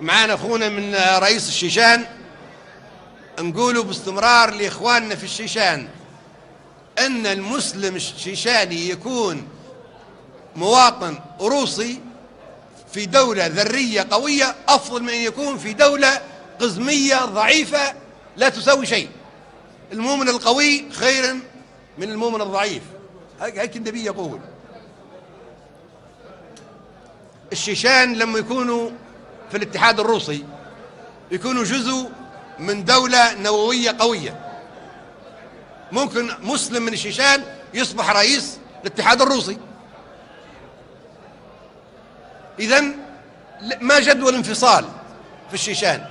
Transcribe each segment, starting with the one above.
معانا اخونا من رئيس الشيشان، نقولوا باستمرار لاخواننا في الشيشان ان المسلم الشيشاني يكون مواطن روسي في دولة ذرية قوية افضل من ان يكون في دولة قزمية ضعيفة لا تسوي شيء. المؤمن القوي خير من المؤمن الضعيف، هيك النبي يقول. الشيشان لما يكونوا في الاتحاد الروسي يكونوا جزء من دولة نووية قوية. ممكن مسلم من الشيشان يصبح رئيس الاتحاد الروسي. إذن ما جدوى الانفصال في الشيشان.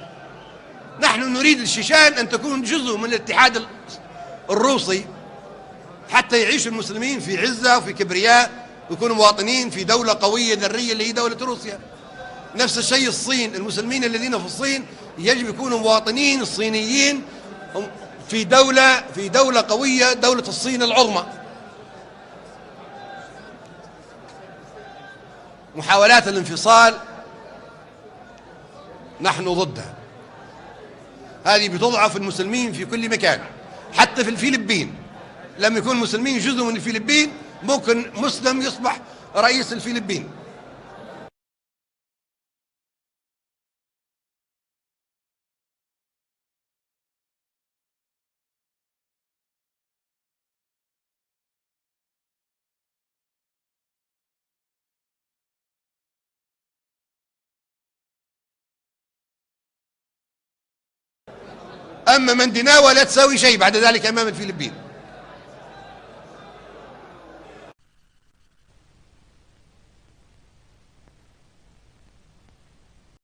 نحن نريد الشيشان أن تكون جزء من الاتحاد الروسي حتى يعيش المسلمين في عزة وفي كبرياء ويكونوا مواطنين في دولة قوية ذرية اللي هي دولة روسيا. نفس الشيء الصين، المسلمين الذين في الصين يجب يكونوا مواطنين الصينيين في دولة قوية، دولة الصين العظمى. محاولات الانفصال نحن ضدها. هذه بتضعف المسلمين في كل مكان، حتى في الفلبين. لما يكون المسلمين جزء من الفلبين ممكن مسلم يصبح رئيس الفلبين. أما مندناوة لا تساوي شيء بعد ذلك أمام الفلبين.